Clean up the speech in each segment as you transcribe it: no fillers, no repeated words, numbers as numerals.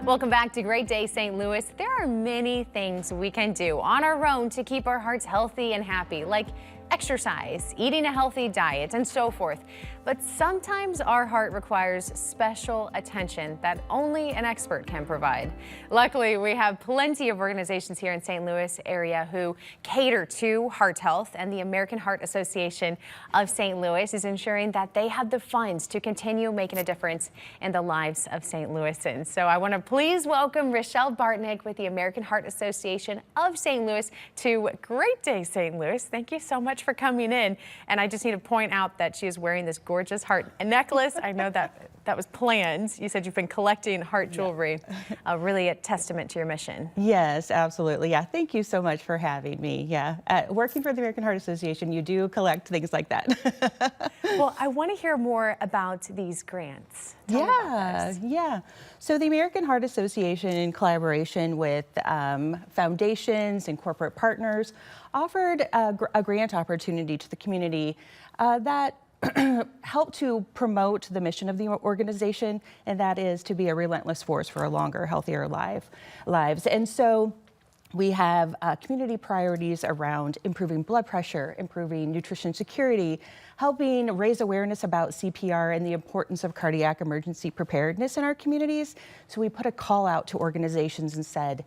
Welcome back to Great Day St. Louis. There are many things we can do on our own to keep our hearts healthy and happy, like exercise, eating a healthy diet, and so forth. But sometimes our heart requires special attention that only an expert can provide. Luckily, we have plenty of organizations here in St. Louis area who cater to heart health, and the American Heart Association of St. Louis is ensuring that they have the funds to continue making a difference in the lives of St. Louisans. So I want to please welcome Rochelle Bartnick with the American Heart Association of St. Louis to Great Day St. Louis. Thank you so much for coming in. And I just need to point out that she is wearing this gorgeous heart necklace. I know that was planned. You said you've been collecting heart jewelry. Really a testament to your mission. Yes, absolutely. Yeah, thank you so much for having me. Yeah, working for the American Heart Association, you do collect things like that. Well, I want to hear more about these grants. Tell me about this. Yeah. So the American Heart Association, in collaboration with foundations and corporate partners, offered a grant opportunity to the community that help to promote the mission of the organization, and that is to be a relentless force for a longer, healthier lives. And so we have community priorities around improving blood pressure, improving nutrition security, helping raise awareness about CPR and the importance of cardiac emergency preparedness in our communities. So we put a call out to organizations and said,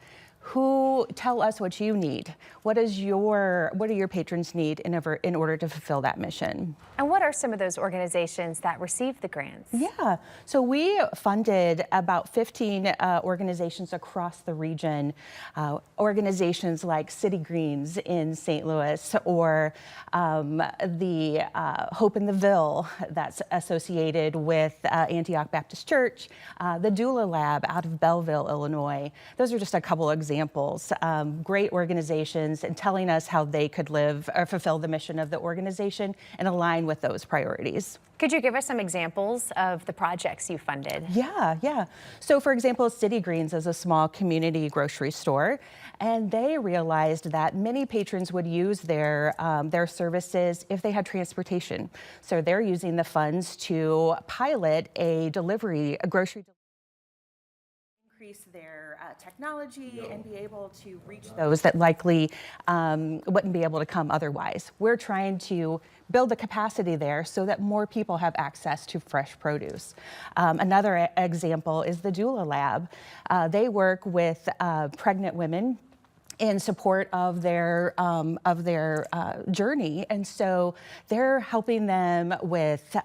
tell us what you need. What do your patrons need in order to fulfill that mission? And what are some of those organizations that received the grants? Yeah, so we funded about 15 organizations across the region. Organizations like City Greens in St. Louis, or the Hope in the Ville that's associated with Antioch Baptist Church, the Doula Lab out of Belleville, Illinois. Those are just a couple examples. Great organizations, and telling us how they could live or fulfill the mission of the organization and align with those priorities. Could you give us some examples of the projects you funded? Yeah. So for example, City Greens is a small community grocery store, and they realized that many patrons would use their services if they had transportation. So they're using the funds to pilot a grocery delivery, increase their technology and be able to reach those that likely wouldn't be able to come otherwise. We're trying to build the capacity there so that more people have access to fresh produce. Another example is the Doula Lab. They work with pregnant women in support of their journey, and so they're helping them with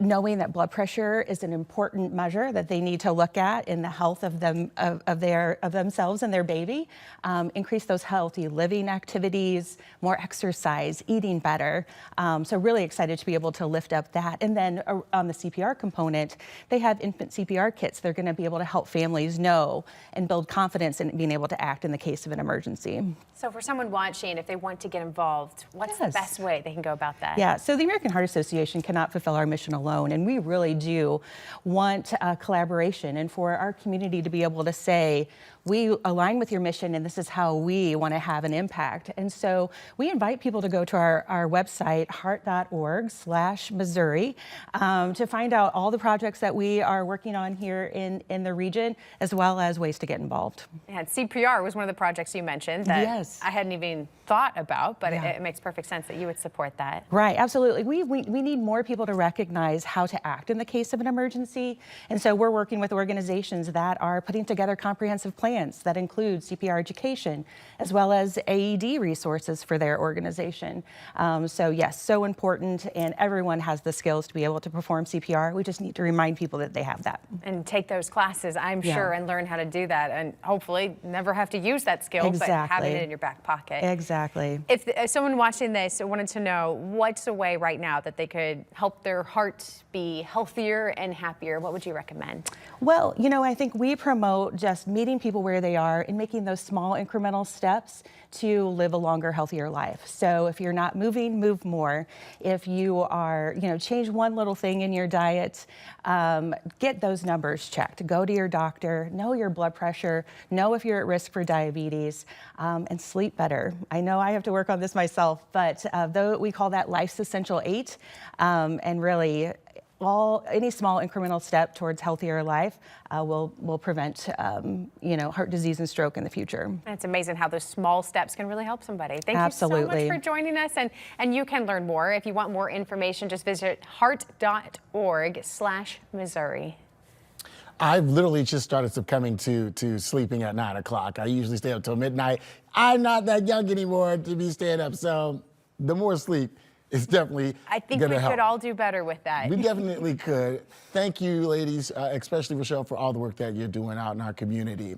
knowing that blood pressure is an important measure that they need to look at in the health of themselves and their baby. Increase those healthy living activities, more exercise, eating better. So really excited to be able to lift up that. And then on the CPR component, they have infant CPR kits. They're going to be able to help families know and build confidence in being able to act in the case of an emergency. So for someone watching, if they want to get involved, what's the best way they can go about that? Yeah, so the American Heart Association cannot fulfill our mission alone, and we really do want collaboration, and for our community to be able to say, we align with your mission and this is how we want to have an impact. And so we invite people to go to our website, heart.org/Missouri, to find out all the projects that we are working on here in the region, as well as ways to get involved. And CPR was one of the projects you mentioned that I hadn't even thought about, but it makes perfect sense that you would support that. Right, absolutely. We need more people to recognize how to act in the case of an emergency. And so we're working with organizations that are putting together comprehensive plans that include CPR education, as well as AED resources for their organization. So yes, so important, and everyone has the skills to be able to perform CPR. We just need to remind people that they have that. And take those classes, I'm sure, and learn how to do that, and hopefully never have to use that skill, but having it in your back pocket. Exactly. If someone watching this wanted to know what's a way right now that they could help their heart be healthier and happier, what would you recommend? Well, I think we promote just meeting people where they are and making those small incremental steps to live a longer, healthier life. So if you're not moving, move more. If you are, change one little thing in your diet, get those numbers checked. Go to your doctor, know your blood pressure, know if you're at risk for diabetes, and sleep better. I know I have to work on this myself, but though we call that Life's Essential 8, and really any small incremental step towards healthier life will prevent heart disease and stroke in the future. It's amazing how those small steps can really help somebody. Thank Absolutely. you so much for joining us. And you can learn more. If you want more information, just visit heart.org/Missouri. I've literally just started succumbing to sleeping at 9 o'clock. I usually stay up till midnight. I'm not that young anymore to be staying up, so the more sleep is definitely I think gonna we help. could all do better with that. We definitely could. Thank you, ladies, especially Rochelle, for all the work that you're doing out in our community.